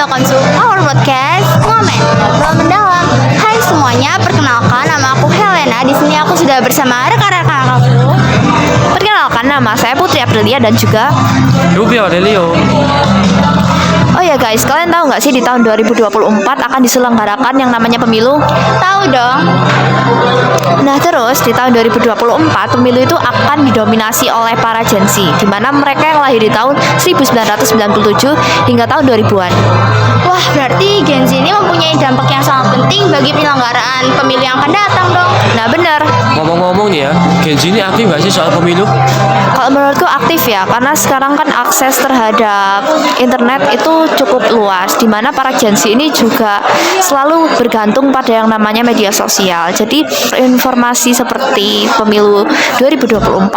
welcome to our podcast Momen Ngobrol Mendalam. Hai semuanya, perkenalkan nama aku Helena. Di sini aku sudah bersama rekan-rekan aku. Perkenalkan, nama saya Putri Aprilia dan juga Ruby Aurelio. oh ya guys, kalian tahu nggak sih di tahun 2024 akan diselenggarakan yang namanya pemilu? Tahu dong. Nah terus di tahun 2024 pemilu itu akan didominasi oleh para Gen Z, di mana mereka yang lahir di tahun 1997 hingga tahun 2000-an. Wah, berarti Gen Z ini mempunyai dampak yang sangat penting bagi penyelenggaraan pemilu yang akan datang dong. Nah benar, Ngomong-ngomong nih ya, Gen Z ini aktif nggak sih soal pemilu? kalau menurutku aktif ya, karena sekarang kan akses terhadap internet itu cukup luas, di mana para Gen Z ini juga selalu bergantung pada yang namanya media sosial. Jadi informasi seperti pemilu 2024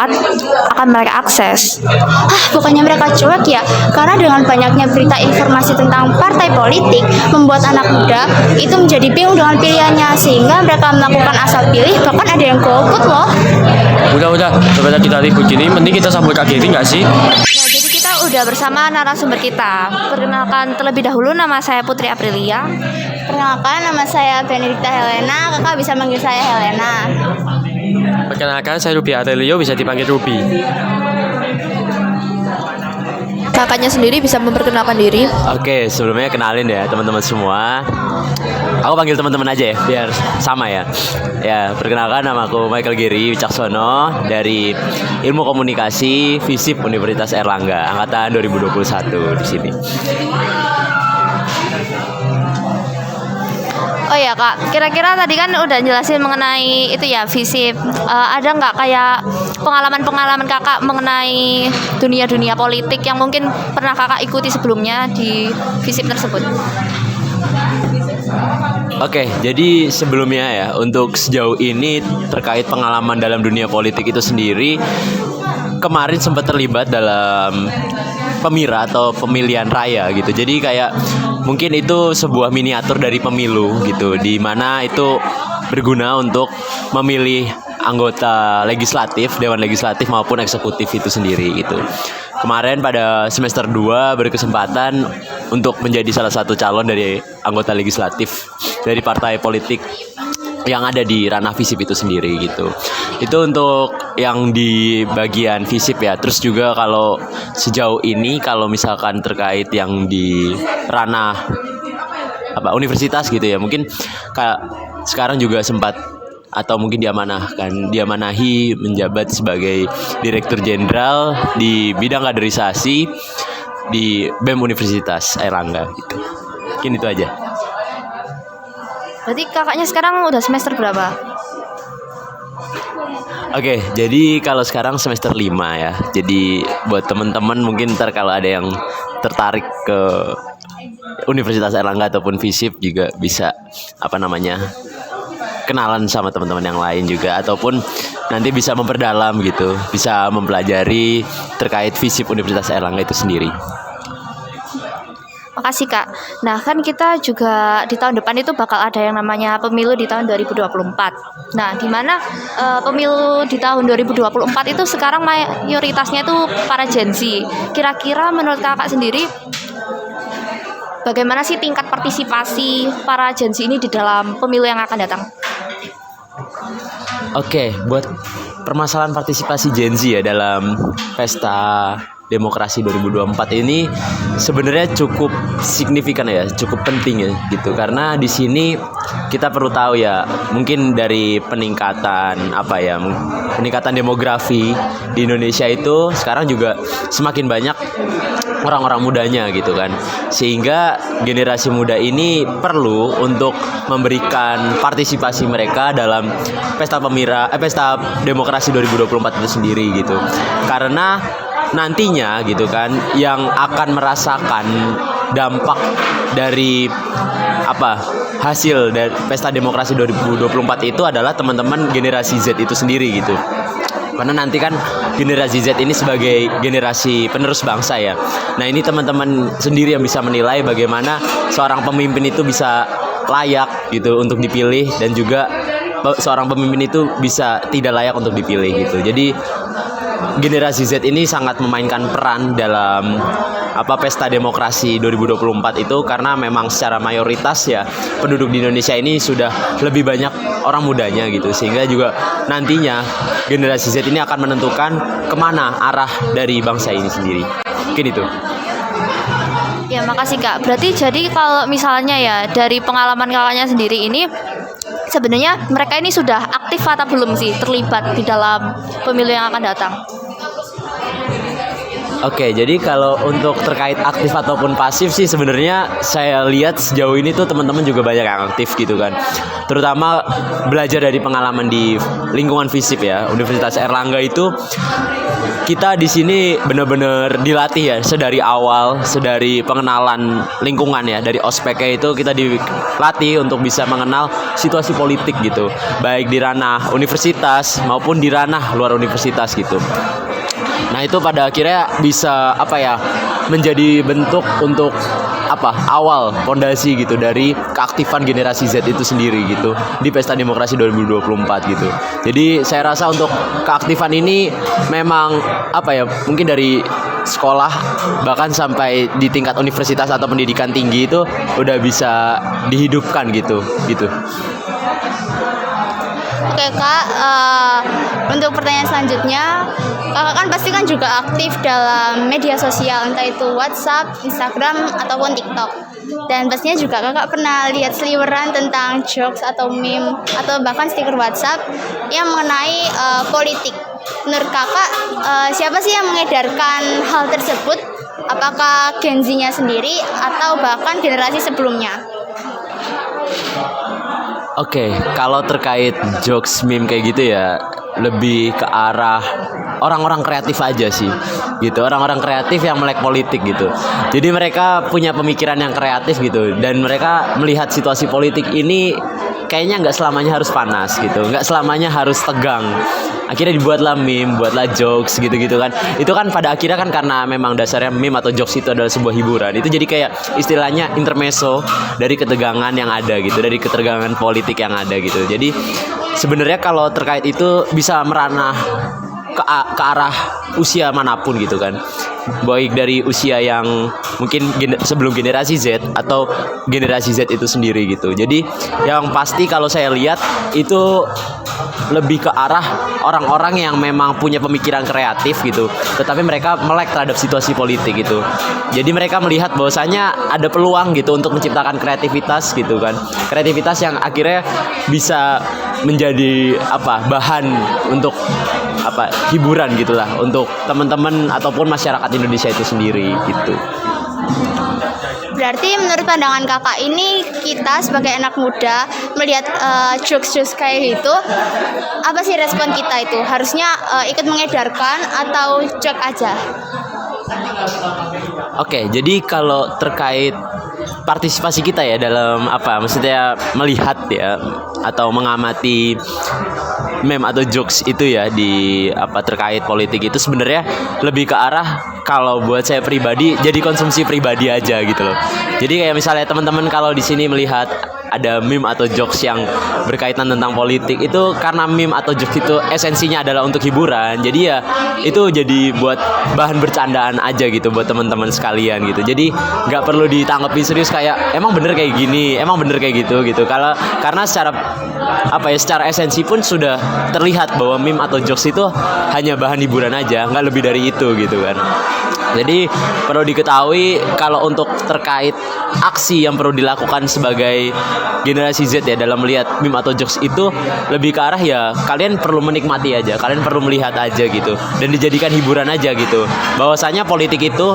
akan mereka akses. Bukannya mereka cuek ya? Karena dengan banyaknya berita informasi tentang partai politik membuat anak muda itu menjadi bingung dengan pilihannya, sehingga mereka melakukan asal pilih, bahkan ada yang golput loh. Udah, daripada kita ribut gini, mending kita sambut Kak Geri nggak sih? Nah, jadi kita udah bersama narasumber kita. Perkenalkan terlebih dahulu, nama saya Putri Aprilia. Perkenalkan, nama saya Benedikta Helena. Kakak bisa manggil saya Helena. Perkenalkan, saya Ruby Aurelio, bisa dipanggil Ruby. Kakaknya sendiri bisa memperkenalkan diri. Oke, sebelumnya kenalin ya teman-teman semua. Aku panggil teman-teman aja ya, biar sama ya. Ya, perkenalkan nama aku Michael Giri Wicaksono dari Ilmu Komunikasi FISIP Universitas Airlangga, angkatan 2021 di sini. Oh ya kak, kira-kira tadi kan udah jelasin mengenai itu ya FISIP. Ada nggak kayak pengalaman-pengalaman kakak mengenai dunia-dunia politik yang mungkin pernah kakak ikuti sebelumnya di FISIP tersebut? Oke, jadi sebelumnya ya, untuk sejauh ini terkait pengalaman dalam dunia politik itu sendiri, kemarin sempat terlibat dalam pemira atau pemilihan raya gitu. Jadi kayak mungkin itu sebuah miniatur dari pemilu gitu, di mana itu berguna untuk memilih anggota legislatif, dewan legislatif maupun eksekutif itu sendiri gitu. Kemarin pada semester 2 berkesempatan untuk menjadi salah satu calon dari anggota legislatif dari partai politik yang ada di ranah FISIP itu sendiri gitu. Itu untuk yang di bagian FISIP ya. Terus juga kalau sejauh ini kalau misalkan terkait yang di ranah universitas gitu ya, mungkin kayak sekarang juga sempat atau mungkin diamanahi menjabat sebagai Direktur Jenderal di bidang kaderisasi di BEM Universitas Airlangga gitu. Mungkin itu aja. Berarti kakaknya sekarang udah semester berapa? Oke, jadi kalau sekarang semester 5 ya. Jadi buat teman-teman mungkin ntar kalau ada yang tertarik ke Universitas Airlangga ataupun FISIP juga bisa kenalan sama teman-teman yang lain juga, ataupun nanti bisa memperdalam gitu, bisa mempelajari terkait FISIP Universitas Airlangga itu sendiri. Makasih kak. Nah kan kita juga di tahun depan itu bakal ada yang namanya pemilu di tahun 2024. Nah di mana pemilu di tahun 2024 itu sekarang mayoritasnya itu para Gen Z. Kira-kira menurut kakak sendiri bagaimana sih tingkat partisipasi para Gen Z ini di dalam pemilu yang akan datang? Oke, buat permasalahan partisipasi Gen Z ya dalam pesta demokrasi 2024 ini sebenarnya cukup signifikan ya, cukup penting ya gitu. Karena di sini kita perlu tahu ya, mungkin dari peningkatan demografi di Indonesia itu sekarang juga semakin banyak orang-orang mudanya gitu kan. Sehingga generasi muda ini perlu untuk memberikan partisipasi mereka dalam pesta demokrasi 2024 itu sendiri gitu. Karena nantinya gitu kan yang akan merasakan dampak dari hasil dari pesta demokrasi 2024 itu adalah teman-teman generasi Z itu sendiri gitu. Karena nanti kan generasi Z ini sebagai generasi penerus bangsa ya. Nah ini teman-teman sendiri yang bisa menilai bagaimana seorang pemimpin itu bisa layak gitu untuk dipilih, dan juga seorang pemimpin itu bisa tidak layak untuk dipilih gitu. Jadi generasi Z ini sangat memainkan peran dalam pesta demokrasi 2024 itu, karena memang secara mayoritas ya penduduk di Indonesia ini sudah lebih banyak orang mudanya gitu, sehingga juga nantinya generasi Z ini akan menentukan kemana arah dari bangsa ini sendiri. Mungkin itu. Ya, makasih Kak. Berarti jadi kalau misalnya ya dari pengalaman kakaknya sendiri ini, sebenarnya mereka ini sudah aktif atau belum sih terlibat di dalam pemilu yang akan datang? Oke, jadi kalau untuk terkait aktif ataupun pasif sih sebenarnya saya lihat sejauh ini tuh teman-teman juga banyak yang aktif gitu kan. Terutama belajar dari pengalaman di lingkungan FISIP ya, Universitas Airlangga itu kita di sini benar-benar dilatih ya sedari awal, sedari pengenalan lingkungan ya, dari ospeknya itu kita dilatih untuk bisa mengenal situasi politik gitu, baik di ranah universitas maupun di ranah luar universitas gitu. Nah itu pada akhirnya bisa menjadi bentuk untuk awal fondasi gitu dari keaktifan generasi Z itu sendiri gitu di Pesta Demokrasi 2024 gitu. Jadi saya rasa untuk keaktifan ini memang mungkin dari sekolah bahkan sampai di tingkat universitas atau pendidikan tinggi itu udah bisa dihidupkan gitu. Oke Kak, untuk pertanyaan selanjutnya, Kakak kan pasti kan juga aktif dalam media sosial, entah itu WhatsApp, Instagram, ataupun TikTok. Dan pastinya juga Kakak pernah lihat seliweran tentang jokes atau meme, atau bahkan stiker WhatsApp yang mengenai politik. Menurut Kakak, siapa sih yang mengedarkan hal tersebut? Apakah Gen Z-nya sendiri atau bahkan generasi sebelumnya? Oke, kalau terkait jokes meme kayak gitu ya lebih ke arah orang-orang kreatif aja sih gitu, orang-orang kreatif yang melek politik gitu. Jadi mereka punya pemikiran yang kreatif gitu, dan mereka melihat situasi politik ini kayaknya nggak selamanya harus panas gitu, nggak selamanya harus tegang. Akhirnya dibuatlah meme, buatlah jokes gitu-gitu kan. Itu kan pada akhirnya kan karena memang dasarnya meme atau jokes itu adalah sebuah hiburan. Itu jadi kayak istilahnya intermezzo dari ketegangan yang ada gitu, dari ketegangan politik yang ada gitu. Jadi sebenarnya kalau terkait itu bisa meranah ke arah usia manapun gitu kan, baik dari usia yang mungkin sebelum generasi Z atau generasi Z itu sendiri gitu. Jadi yang pasti kalau saya lihat itu lebih ke arah orang-orang yang memang punya pemikiran kreatif gitu, tetapi mereka melek terhadap situasi politik gitu. Jadi mereka melihat bahwasanya ada peluang gitu untuk menciptakan kreativitas gitu kan, kreativitas yang akhirnya bisa menjadi bahan untuk hiburan gitulah untuk teman-teman ataupun masyarakat Indonesia itu sendiri gitu. Berarti menurut pandangan Kakak ini, kita sebagai anak muda melihat jokes-jokes kayak gitu, apa sih respon kita itu? Harusnya ikut mengedarkan atau joke aja? Oke, jadi kalau terkait partisipasi kita ya dalam maksudnya melihat ya atau mengamati meme atau jokes itu ya di terkait politik itu sebenarnya lebih ke arah, kalau buat saya pribadi jadi konsumsi pribadi aja gitu loh. Jadi kayak misalnya teman-teman kalau di sini melihat ada meme atau jokes yang berkaitan tentang politik, itu karena meme atau jokes itu esensinya adalah untuk hiburan. Jadi ya itu jadi buat bahan bercandaan aja gitu buat teman-teman sekalian gitu. Jadi nggak perlu ditanggapi serius kayak emang bener kayak gini, emang bener kayak gitu. Karena secara esensi pun sudah terlihat bahwa meme atau jokes itu hanya bahan hiburan aja, nggak lebih dari itu gitu kan. Jadi perlu diketahui kalau untuk terkait aksi yang perlu dilakukan sebagai generasi Z ya dalam melihat meme atau jokes itu lebih ke arah ya kalian perlu menikmati aja, kalian perlu melihat aja gitu, dan dijadikan hiburan aja gitu. Bahwasanya politik itu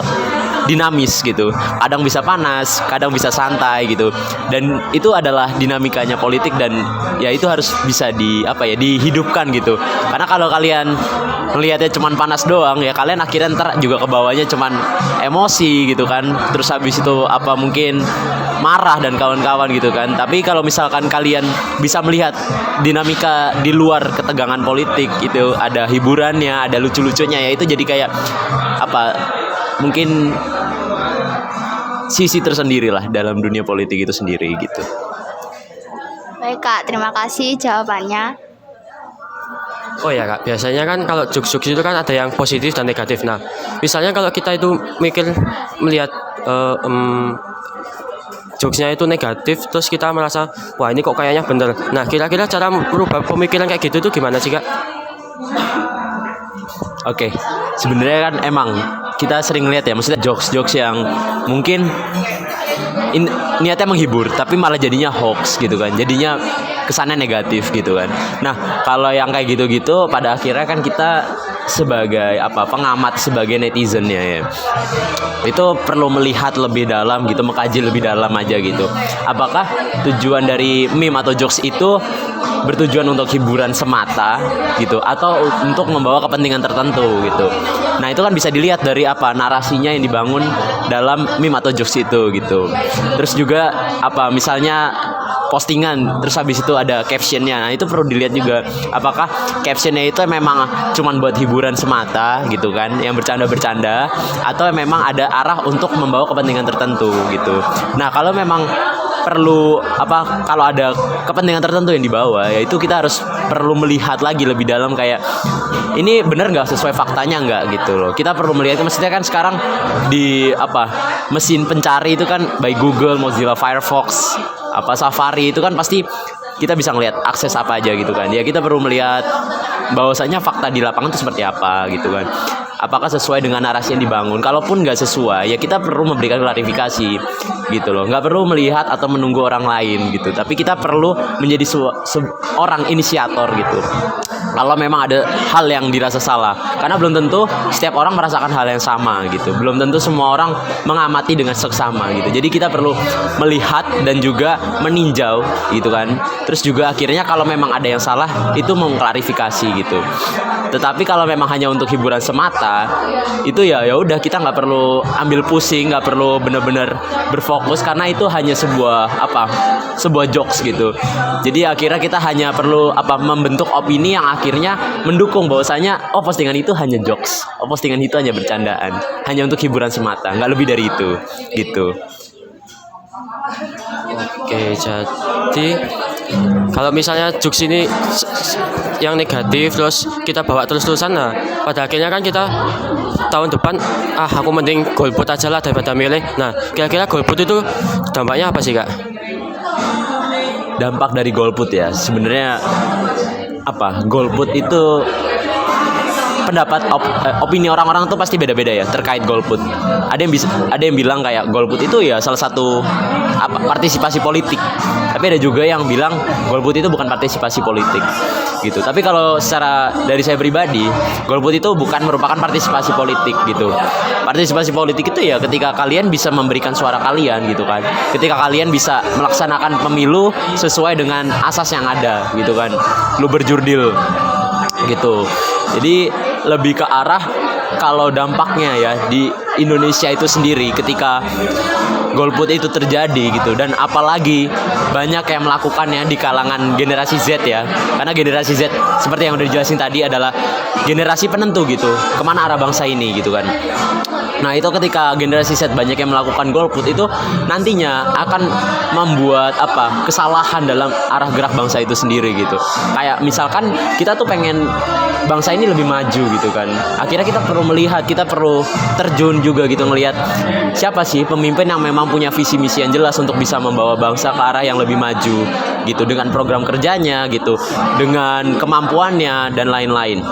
dinamis gitu, kadang bisa panas, kadang bisa santai gitu, dan itu adalah dinamikanya politik, dan ya itu harus bisa dihidupkan gitu. Karena kalau kalian melihatnya cuman panas doang ya kalian akhirnya ntar juga kebawahnya cuman emosi gitu kan, terus habis itu mungkin marah dan kawan-kawan gitu kan. Tapi kalau misalkan kalian bisa melihat dinamika di luar ketegangan politik itu, ada hiburannya, ada lucu-lucunya, ya itu jadi kayak mungkin sisi tersendiri lah dalam dunia politik itu sendiri gitu. Baik Kak, terima kasih jawabannya. Oh ya kak, biasanya kan kalau jokes-jokes itu kan ada yang positif dan negatif. Nah, misalnya kalau kita itu melihat jokesnya itu negatif, terus kita merasa wah ini kok kayaknya bener. Nah, kira-kira cara merubah pemikiran kayak gitu tuh gimana sih kak? Oke, sebenarnya kan emang kita sering lihat ya, maksudnya jokes-jokes yang mungkin niatnya menghibur, tapi malah jadinya hoax gitu kan, jadinya kesannya negatif gitu kan. Nah, kalau yang kayak gitu-gitu, pada akhirnya kan kita sebagai pengamat, sebagai netizennya ya, itu perlu melihat lebih dalam gitu, mengkaji lebih dalam aja gitu. Apakah tujuan dari meme atau jokes itu bertujuan untuk hiburan semata gitu, atau untuk membawa kepentingan tertentu gitu. Nah, itu kan bisa dilihat dari narasinya yang dibangun dalam meme atau jokes itu gitu. Terus juga misalnya postingan, terus habis itu ada captionnya. Nah, itu perlu dilihat juga, apakah captionnya itu memang cuman buat hiburan semata gitu kan, yang bercanda-bercanda, atau memang ada arah untuk membawa kepentingan tertentu gitu. Nah, kalau memang perlu kalau ada kepentingan tertentu yang dibawa, ya itu kita harus perlu melihat lagi lebih dalam, kayak ini benar nggak sesuai faktanya nggak gitu loh. Kita perlu melihat, maksudnya kan sekarang di mesin pencari itu kan baik Google, Mozilla Firefox, Safari, itu kan pasti kita bisa ngelihat akses apa aja gitu kan. Ya kita perlu melihat bahwasanya fakta di lapangan itu seperti apa gitu kan. Apakah sesuai dengan narasi yang dibangun? Kalaupun nggak sesuai, ya kita perlu memberikan klarifikasi gitu loh. Nggak perlu melihat atau menunggu orang lain gitu. Tapi kita perlu menjadi orang inisiator gitu. Kalau memang ada hal yang dirasa salah, karena belum tentu setiap orang merasakan hal yang sama gitu. Belum tentu semua orang mengamati dengan seksama gitu. Jadi kita perlu melihat dan juga meninjau gitu kan. Terus juga akhirnya kalau memang ada yang salah, itu mengklarifikasi gitu. Tetapi kalau memang hanya untuk hiburan semata, itu ya udah, kita nggak perlu ambil pusing, nggak perlu benar-benar berfokus, karena itu hanya sebuah jokes gitu. Jadi akhirnya kita hanya perlu membentuk opini yang akhirnya mendukung bahwasanya postingan itu hanya jokes, postingan itu hanya bercandaan, hanya untuk hiburan semata, nggak lebih dari itu gitu. Oke, jadi kalau misalnya jokes ini yang negatif terus kita bawa terus-terusan, nah pada akhirnya kan kita tahun depan aku mending golput aja lah daripada milih. Nah, kira-kira golput itu dampaknya apa sih kak? Dampak dari golput ya, sebenarnya golput itu pendapat opini orang-orang tuh pasti beda-beda ya terkait golput. Ada yang bilang kayak golput itu ya salah satu partisipasi politik. Tapi ada juga yang bilang golput itu bukan partisipasi politik gitu. Tapi kalau dari saya pribadi, golput itu bukan merupakan partisipasi politik gitu. Partisipasi politik itu ya ketika kalian bisa memberikan suara kalian gitu kan. Ketika kalian bisa melaksanakan pemilu sesuai dengan asas yang ada gitu kan. Lu berjurdil gitu. Jadi lebih ke arah kalau dampaknya ya di Indonesia itu sendiri ketika golput itu terjadi gitu, dan apalagi banyak yang melakukannya di kalangan generasi Z ya, karena generasi Z seperti yang udah dijelasin tadi adalah generasi penentu gitu kemana arah bangsa ini gitu kan. Nah, itu ketika generasi Z banyak yang melakukan golput, itu nantinya akan membuat kesalahan dalam arah gerak bangsa itu sendiri gitu. Kayak misalkan kita tuh pengen bangsa ini lebih maju gitu kan. Akhirnya kita perlu melihat, kita perlu terjun juga gitu, ngelihat siapa sih pemimpin yang memang punya visi misi yang jelas untuk bisa membawa bangsa ke arah yang lebih maju gitu, dengan program kerjanya gitu, dengan kemampuannya dan lain-lain.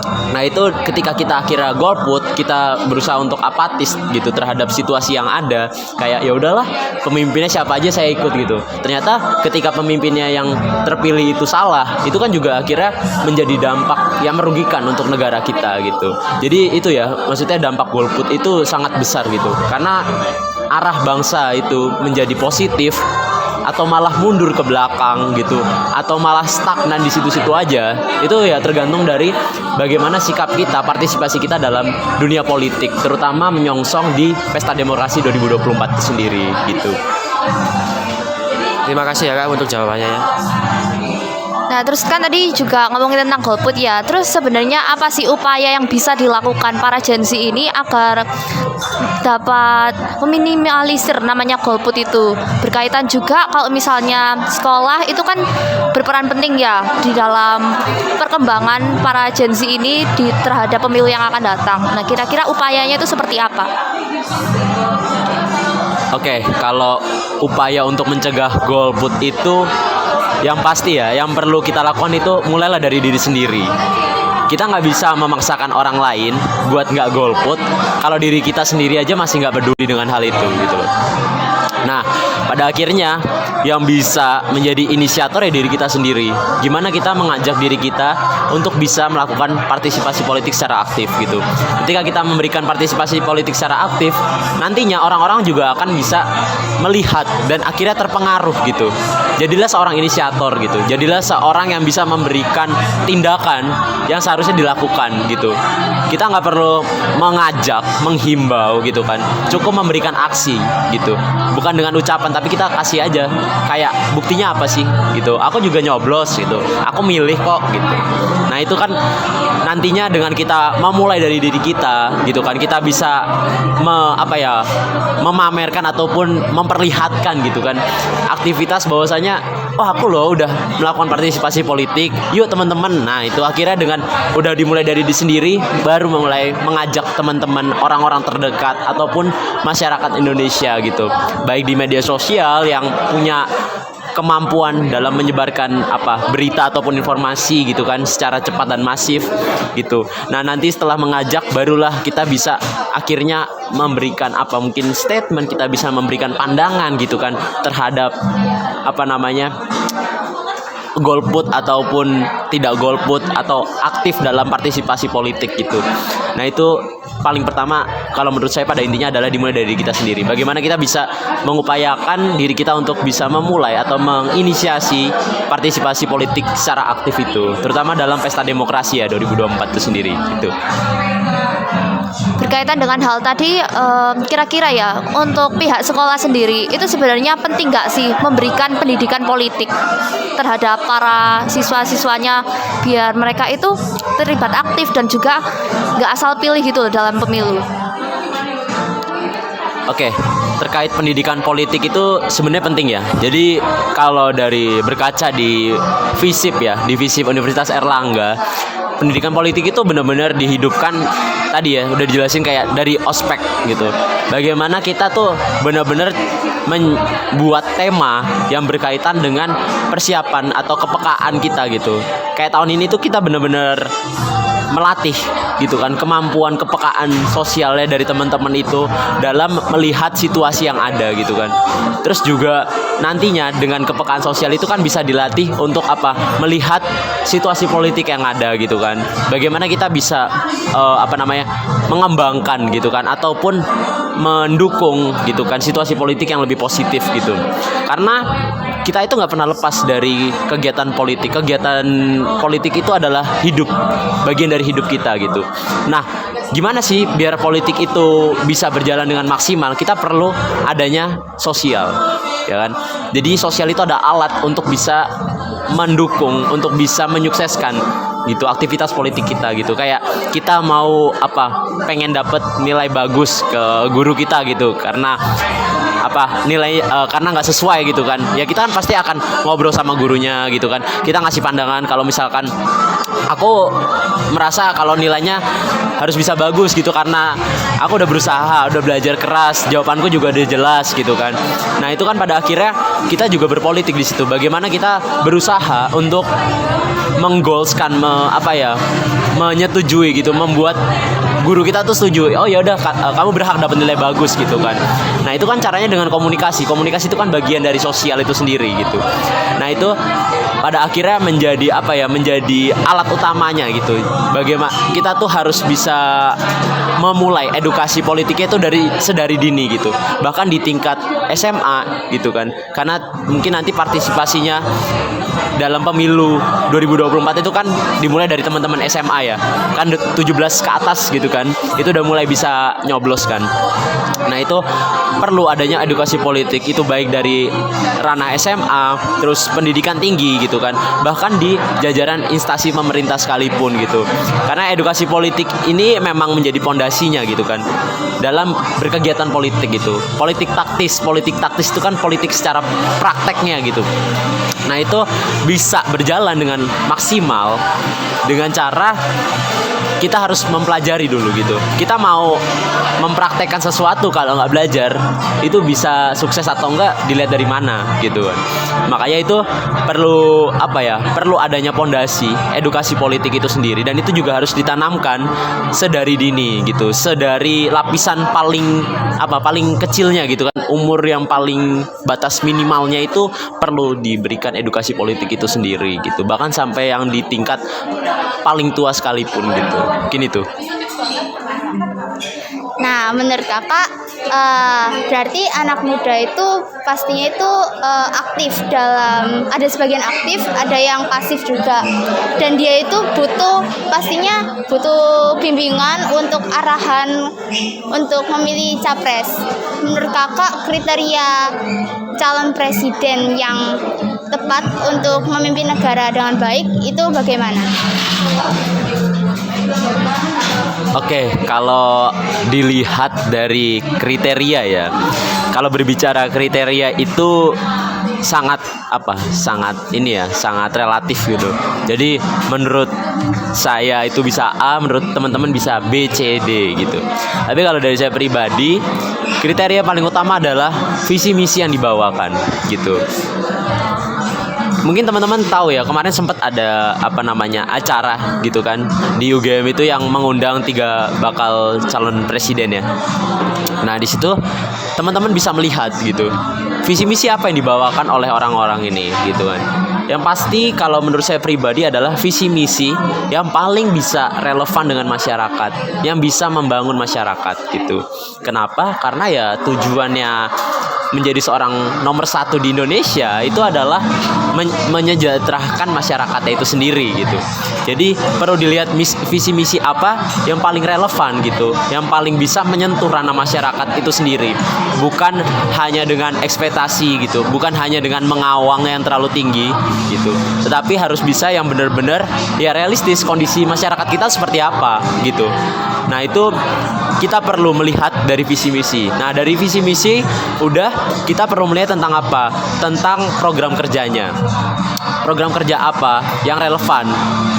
Nah, itu ketika kita akhirnya golput, kita berusaha untuk apatis gitu terhadap situasi yang ada, kayak ya udahlah pemimpinnya siapa aja saya ikut gitu. Ternyata ketika pemimpinnya yang terpilih itu salah, itu kan juga akhirnya menjadi dampak yang merugikan untuk negara kita gitu. Jadi itu ya, maksudnya dampak golput itu sangat besar gitu, karena arah bangsa itu menjadi positif atau malah mundur ke belakang gitu, atau malah stagnan di situ-situ aja, itu ya tergantung dari bagaimana sikap kita, partisipasi kita dalam dunia politik, terutama menyongsong di Pesta Demokrasi 2024 itu sendiri gitu. Terima kasih ya kak untuk jawabannya ya. Nah, terus kan tadi juga ngomongin tentang golput ya. Terus sebenarnya apa sih upaya yang bisa dilakukan para Gen Z ini agar dapat meminimalisir namanya golput itu? Berkaitan juga kalau misalnya sekolah itu kan berperan penting ya di dalam perkembangan para Gen Z ini terhadap pemilu yang akan datang. Nah, kira-kira upayanya itu seperti apa? Oke, kalau upaya untuk mencegah golput itu yang pasti ya, yang perlu kita lakukan itu mulailah dari diri sendiri. Kita nggak bisa memaksakan orang lain buat nggak golput kalau diri kita sendiri aja masih nggak peduli dengan hal itu gitu loh. Nah, pada akhirnya yang bisa menjadi inisiator ya diri kita sendiri. Gimana kita mengajak diri kita untuk bisa melakukan partisipasi politik secara aktif gitu. Ketika kita memberikan partisipasi politik secara aktif, nantinya orang-orang juga akan bisa melihat dan akhirnya terpengaruh gitu. Jadilah seorang inisiator gitu. Jadilah seorang yang bisa memberikan tindakan yang seharusnya dilakukan gitu. Kita nggak perlu mengajak, menghimbau gitu kan. Cukup memberikan aksi gitu. Bukan dengan ucapan, tapi kita kasih aja kayak buktinya apa sih gitu. Aku juga nyoblos gitu, aku milih kok gitu. Nah itu kan nantinya dengan kita memulai dari diri kita gitu kan, kita bisa memamerkan ataupun memperlihatkan gitu kan aktivitas bahwasanya oh aku loh udah melakukan partisipasi politik, yuk teman-teman. Nah itu akhirnya dengan udah dimulai dari diri sendiri, baru mulai mengajak teman-teman, orang-orang terdekat ataupun masyarakat Indonesia gitu, baik di media sosial yang punya kemampuan dalam menyebarkan berita ataupun informasi gitu kan secara cepat dan masif gitu. Nah nanti setelah mengajak barulah kita bisa akhirnya memberikan mungkin statement, kita bisa memberikan pandangan gitu kan terhadap golput ataupun tidak golput atau aktif dalam partisipasi politik gitu. Nah itu paling pertama kalau menurut saya pada intinya adalah dimulai dari diri kita sendiri. Bagaimana kita bisa mengupayakan diri kita untuk bisa memulai atau menginisiasi partisipasi politik secara aktif itu, terutama dalam pesta demokrasi ya 2024 itu sendiri gitu. Berkaitan dengan hal tadi, kira-kira ya untuk pihak sekolah sendiri itu sebenarnya penting nggak sih memberikan pendidikan politik terhadap para siswa-siswanya biar mereka itu terlibat aktif dan juga nggak asal pilih gitu loh dalam pemilu. Oke, terkait pendidikan politik itu sebenarnya penting ya. Jadi kalau dari berkaca di FISIP ya, di FISIP Universitas Erlangga, pendidikan politik itu benar-benar dihidupkan tadi ya, udah dijelasin kayak dari ospek gitu. Bagaimana kita tuh benar-benar membuat tema yang berkaitan dengan persiapan atau kepekaan kita gitu. Kayak tahun ini tuh kita benar-benar melatih gitu kan kemampuan kepekaan sosialnya dari teman-teman itu dalam melihat situasi yang ada gitu kan. Terus juga nantinya dengan kepekaan sosial itu kan bisa dilatih untuk melihat situasi politik yang ada gitu kan. Bagaimana kita bisa mengembangkan gitu kan ataupun mendukung gitu kan situasi politik yang lebih positif gitu. Karena kita itu nggak pernah lepas dari kegiatan politik. Kegiatan politik itu adalah hidup, bagian dari hidup kita gitu. Nah, gimana sih biar politik itu bisa berjalan dengan maksimal? Kita perlu adanya sosial, ya kan? Jadi sosial itu ada alat untuk bisa mendukung, untuk bisa menyukseskan gitu aktivitas politik kita gitu. Kayak kita mau pengen dapet nilai bagus ke guru kita gitu karena nilai karena nggak sesuai gitu kan ya, kita kan pasti akan ngobrol sama gurunya gitu kan, kita ngasih pandangan kalau misalkan aku merasa kalau nilainya harus bisa bagus gitu karena aku udah berusaha, udah belajar keras, jawabanku juga udah jelas gitu kan. Nah itu kan pada akhirnya kita juga berpolitik di situ, bagaimana kita berusaha untuk menggoalskan menyetujui gitu, membuat guru kita tuh setuju, oh ya udah kamu berhak dapat nilai bagus gitu kan. Nah itu kan caranya dengan komunikasi itu kan bagian dari sosial itu sendiri gitu. Nah itu pada akhirnya menjadi menjadi alat utamanya gitu. Bagaimana kita tuh harus bisa memulai edukasi politiknya itu sedari dini gitu, bahkan di tingkat SMA gitu kan, karena mungkin nanti partisipasinya dalam pemilu 2024 itu kan dimulai dari teman-teman SMA ya kan, 17 ke atas gitu kan, itu udah mulai bisa nyoblos kan. Nah itu perlu adanya edukasi politik itu baik dari ranah SMA, terus pendidikan tinggi gitu kan, bahkan di jajaran instansi pemerintah sekalipun gitu. Karena edukasi politik ini memang menjadi pondasinya gitu kan dalam berkegiatan politik gitu. Politik taktis itu kan politik secara prakteknya gitu. Nah itu bisa berjalan dengan maksimal dengan cara kita harus mempelajari dulu gitu. Kita mau mempraktekkan sesuatu kalau nggak belajar itu bisa sukses atau enggak dilihat dari mana gitu kan. Makanya itu perlu perlu adanya pondasi edukasi politik itu sendiri, dan itu juga harus ditanamkan sedari dini gitu, sedari lapisan paling kecilnya gitu kan. Umur yang paling batas minimalnya itu perlu diberikan edukasi politik itu sendiri gitu, bahkan sampai yang di tingkat paling tua sekalipun gitu. Mungkin itu. Nah, menurut kakak, berarti anak muda itu pastinya itu aktif dalam, ada sebagian aktif, ada yang pasif juga, dan dia itu pastinya butuh bimbingan untuk arahan untuk memilih capres. Menurut kakak, kriteria calon presiden yang tepat untuk memimpin negara dengan baik itu bagaimana? Oke, kalau dilihat dari kriteria ya, kalau berbicara kriteria itu sangat relatif gitu. Jadi menurut saya itu bisa A, menurut teman-teman bisa B, C, D gitu. Tapi kalau dari saya pribadi, kriteria paling utama adalah visi misi yang dibawakan gitu. Mungkin teman-teman tahu ya, kemarin sempat ada acara gitu kan di UGM itu yang mengundang 3 bakal calon presiden ya. Nah di situ teman-teman bisa melihat gitu visi misi apa yang dibawakan oleh orang-orang ini gitu kan. Yang pasti kalau menurut saya pribadi adalah visi misi yang paling bisa relevan dengan masyarakat, yang bisa membangun masyarakat gitu. Kenapa? Karena ya tujuannya menjadi seorang nomor 1 di Indonesia itu adalah menyejahterakan masyarakatnya itu sendiri gitu. Jadi perlu dilihat visi misi apa yang paling relevan gitu, yang paling bisa menyentuh ranah masyarakat itu sendiri. Bukan hanya dengan ekspektasi gitu, bukan hanya dengan mengawang yang terlalu tinggi gitu, tetapi harus bisa yang benar-benar ya realistis kondisi masyarakat kita seperti apa gitu. Nah itu kita perlu melihat dari visi misi. Nah dari visi misi udah, kita perlu melihat tentang apa? Tentang program kerjanya. Program kerja apa yang relevan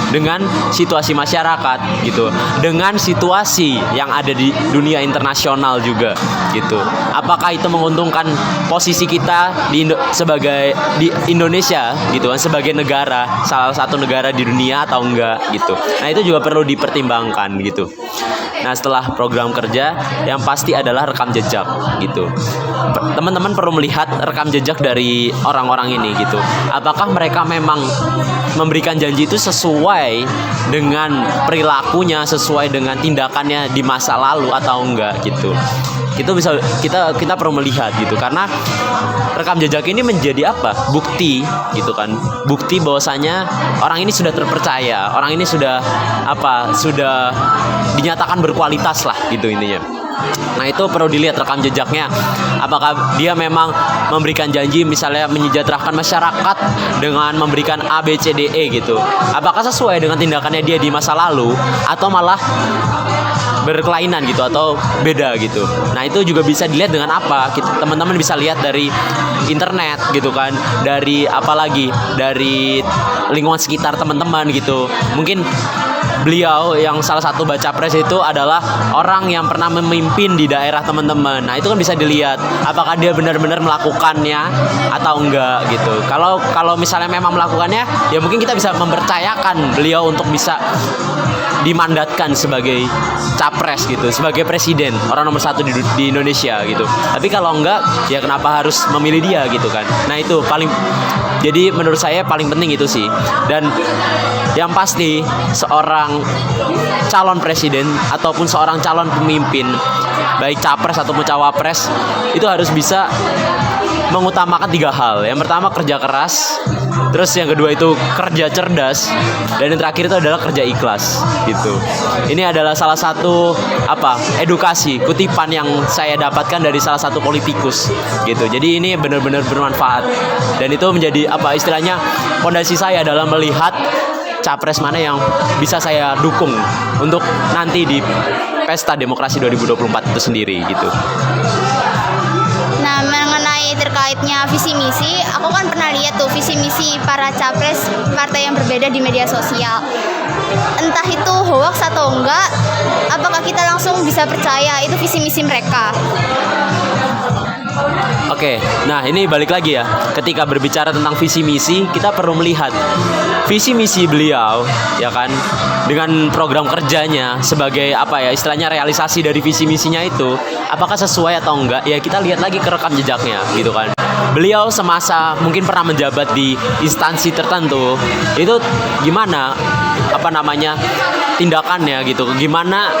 dengan situasi masyarakat gitu, dengan situasi yang ada di dunia internasional juga gitu. Apakah itu menguntungkan posisi kita di Indonesia gitu kan, sebagai negara, salah satu negara di dunia atau enggak gitu. Nah itu juga perlu dipertimbangkan gitu. Nah setelah program kerja, yang pasti adalah rekam jejak gitu. Teman-teman perlu melihat rekam jejak dari orang-orang ini gitu. Apakah mereka memang memberikan janji itu sesuai dengan perilakunya, sesuai dengan tindakannya di masa lalu atau enggak gitu. Itu bisa kita perlu melihat gitu, karena rekam jejak ini menjadi bukti gitu kan, bukti bahwasanya orang ini sudah terpercaya, orang ini sudah dinyatakan berkualitas lah gitu intinya. Nah itu perlu dilihat rekam jejaknya, apakah dia memang memberikan janji misalnya menyejahterakan masyarakat dengan memberikan A, B, C, D, E gitu. Apakah sesuai dengan tindakannya dia di masa lalu atau malah berkelainan gitu atau beda gitu. Nah itu juga bisa dilihat dengan apa? Teman-teman bisa lihat dari internet gitu kan, dari dari lingkungan sekitar teman-teman gitu. Mungkin beliau yang salah satu baca pres itu adalah orang yang pernah memimpin di daerah teman-teman. Nah itu kan bisa dilihat apakah dia benar-benar melakukannya atau enggak gitu. Kalau misalnya memang melakukannya, ya mungkin kita bisa mempercayakan beliau untuk bisa dimandatkan sebagai capres gitu, sebagai presiden, orang nomor 1 di Indonesia gitu. Tapi kalau enggak, ya kenapa harus memilih dia gitu kan. Nah itu jadi menurut saya paling penting itu sih. Dan yang pasti seorang calon presiden ataupun seorang calon pemimpin, baik capres ataupun cawapres, itu harus bisa mengutamakan 3 hal. Yang pertama kerja keras, terus yang kedua itu kerja cerdas, dan yang terakhir itu adalah kerja ikhlas gitu. Ini adalah salah satu edukasi kutipan yang saya dapatkan dari salah satu politikus gitu. Jadi ini benar-benar bermanfaat, dan itu menjadi istilahnya fondasi saya dalam melihat capres mana yang bisa saya dukung untuk nanti di Pesta Demokrasi 2024 itu sendiri gitu. Nah, mengenai terkaitnya visi misi, aku kan pernah lihat tuh visi misi para capres partai yang berbeda di media sosial. Entah itu hoax atau enggak, apakah kita langsung bisa percaya itu visi misi mereka? Oke, nah ini balik lagi ya. Ketika berbicara tentang visi misi, kita perlu melihat visi misi beliau, ya kan, dengan program kerjanya sebagai istilahnya realisasi dari visi misinya itu, apakah sesuai atau enggak? Ya kita lihat lagi ke rekam jejaknya, gitu kan. Beliau semasa mungkin pernah menjabat di instansi tertentu, itu gimana tindakannya gitu, gimana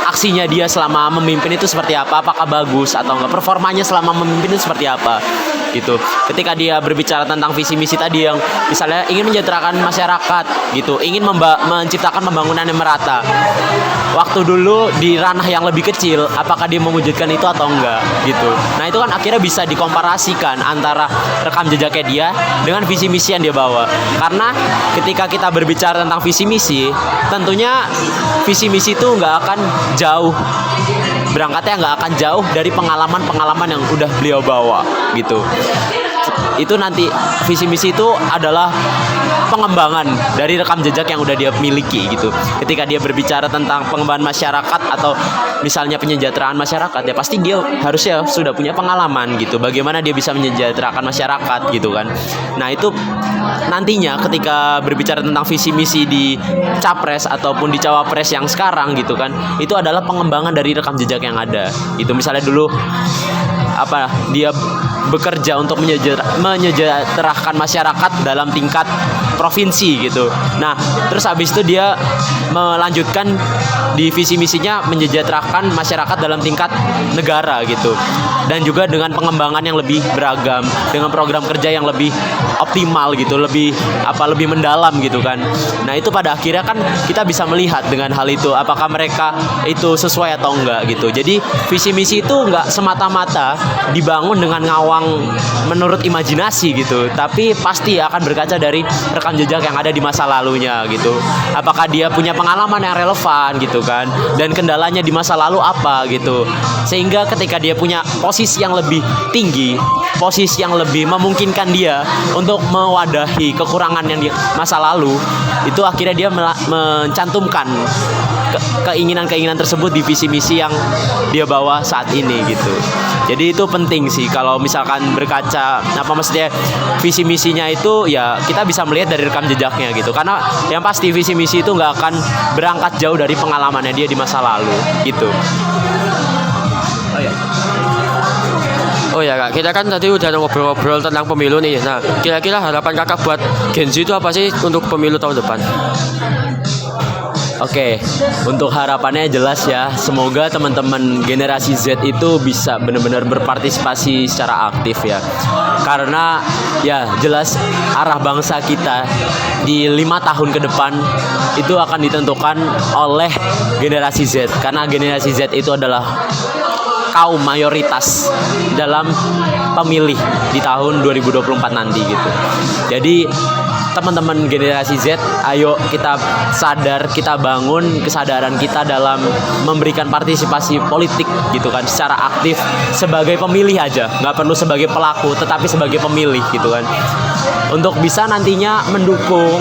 aksinya dia selama memimpin itu seperti apa, apakah bagus atau enggak, performanya selama memimpin itu seperti apa gitu. Ketika dia berbicara tentang visi misi tadi yang misalnya ingin mensejahterakan masyarakat gitu, ingin menciptakan pembangunan yang merata, waktu dulu di ranah yang lebih kecil, apakah dia mewujudkan itu atau enggak gitu. Nah itu kan akhirnya bisa dikomparasikan antara rekam jejaknya dia dengan visi misi yang dia bawa. Karena ketika kita berbicara tentang visi misi, tentunya visi misi itu nggak akan jauh, berangkatnya nggak akan jauh dari pengalaman-pengalaman yang udah beliau bawa gitu. Itu nanti visi misi itu adalah pengembangan dari rekam jejak yang udah dia miliki gitu. Ketika dia berbicara tentang pengembangan masyarakat atau misalnya penyejahteraan masyarakat, ya pasti dia harusnya sudah punya pengalaman gitu, bagaimana dia bisa menyejahterakan masyarakat gitu kan. Nah itu nantinya ketika berbicara tentang visi misi di capres ataupun di cawapres yang sekarang gitu kan, itu adalah pengembangan dari rekam jejak yang ada gitu. Misalnya dulu dia bekerja untuk menyejahterakan masyarakat dalam tingkat provinsi gitu. Nah, terus habis itu dia melanjutkan di visi misinya menyejahterakan masyarakat dalam tingkat negara gitu. Dan juga dengan pengembangan yang lebih beragam, dengan program kerja yang lebih optimal gitu, lebih mendalam gitu kan. Nah, itu pada akhirnya kan kita bisa melihat dengan hal itu apakah mereka itu sesuai atau enggak gitu. Jadi visi misi itu enggak semata-mata dibangun dengan ngawang menurut imajinasi gitu, tapi pasti akan berkaca dari rekam jejak yang ada di masa lalunya gitu. Apakah dia punya pengalaman yang relevan gitu kan, dan kendalanya di masa lalu apa gitu, sehingga ketika dia punya posisi yang lebih tinggi, posisi yang lebih memungkinkan dia untuk mewadahi kekurangan yang di masa lalu, itu akhirnya dia mencantumkan keinginan-keinginan tersebut di visi misi yang dia bawa saat ini gitu. Jadi itu penting sih kalau misalkan berkaca maksudnya visi misinya itu, ya kita bisa melihat dari rekam jejaknya gitu. Karena yang pasti visi misi itu nggak akan berangkat jauh dari pengalamannya dia di masa lalu gitu. Oh ya kak, kita kan tadi udah ngobrol-ngobrol tentang pemilu nih. Nah, kira-kira harapan kakak buat Gen Z itu apa sih untuk pemilu tahun depan? Oke, untuk harapannya jelas ya, semoga teman-teman generasi Z itu bisa benar-benar berpartisipasi secara aktif ya. Karena ya jelas arah bangsa kita di 5 tahun ke depan itu akan ditentukan oleh generasi Z. Karena generasi Z itu adalah kaum mayoritas dalam pemilih di tahun 2024 nanti gitu. Jadi teman-teman generasi Z, ayo kita sadar, kita bangun kesadaran kita dalam memberikan partisipasi politik gitu kan, secara aktif sebagai pemilih aja, nggak perlu sebagai pelaku, tetapi sebagai pemilih gitu kan, untuk bisa nantinya mendukung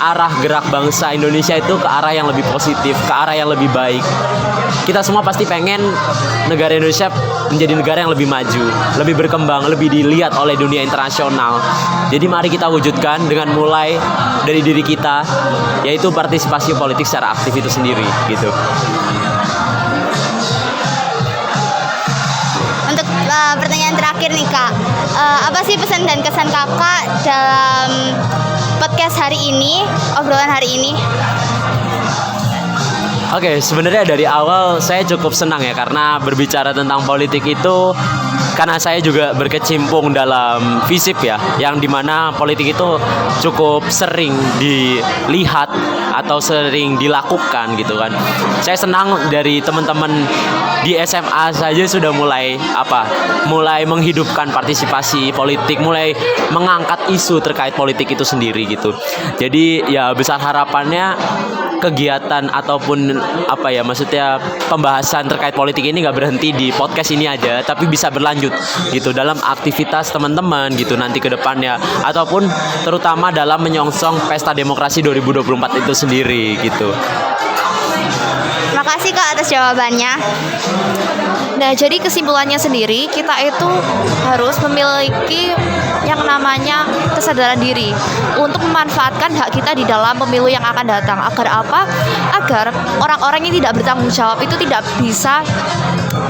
arah gerak bangsa Indonesia itu ke arah yang lebih positif, ke arah yang lebih baik. Kita semua pasti pengen negara Indonesia menjadi negara yang lebih maju, lebih berkembang, lebih dilihat oleh dunia internasional. Jadi mari kita wujudkan dengan mulai dari diri kita, yaitu partisipasi politik secara aktif itu sendiri gitu. Untuk pertanyaan terakhir nih kak, apa sih pesan dan kesan kakak dalam podcast hari ini, obrolan hari ini? Oke, sebenarnya dari awal saya cukup senang ya, karena berbicara tentang politik itu karena saya juga berkecimpung dalam FISIP ya, yang dimana politik itu cukup sering dilihat atau sering dilakukan gitu kan. Saya senang dari teman-teman di SMA saja sudah mulai menghidupkan partisipasi politik, mulai mengangkat isu terkait politik itu sendiri gitu. Jadi ya besar harapannya kegiatan ataupun maksudnya pembahasan terkait politik ini nggak berhenti di podcast ini aja, tapi bisa berlanjut gitu dalam aktivitas teman-teman gitu nanti ke depannya, ataupun terutama dalam menyongsong Pesta Demokrasi 2024 itu sendiri gitu. Makasih Kak atas jawabannya. Nah, jadi kesimpulannya sendiri, kita itu harus memiliki yang namanya kesadaran diri untuk memanfaatkan hak kita di dalam pemilu yang akan datang. Agar apa? Agar orang-orang yang tidak bertanggung jawab itu tidak bisa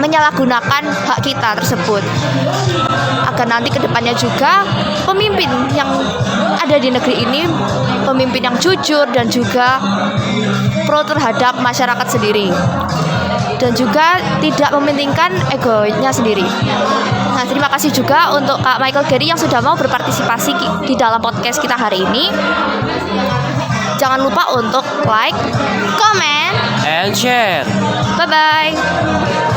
menyalahgunakan hak kita tersebut. Agar nanti kedepannya juga pemimpin yang ada di negeri ini, pemimpin yang jujur dan juga pro terhadap masyarakat sendiri, dan juga tidak mementingkan egonya sendiri. Nah, terima kasih juga untuk Kak Michael Gary yang sudah mau berpartisipasi di dalam podcast kita hari ini. Jangan lupa untuk like, Comment. And share. bye-bye.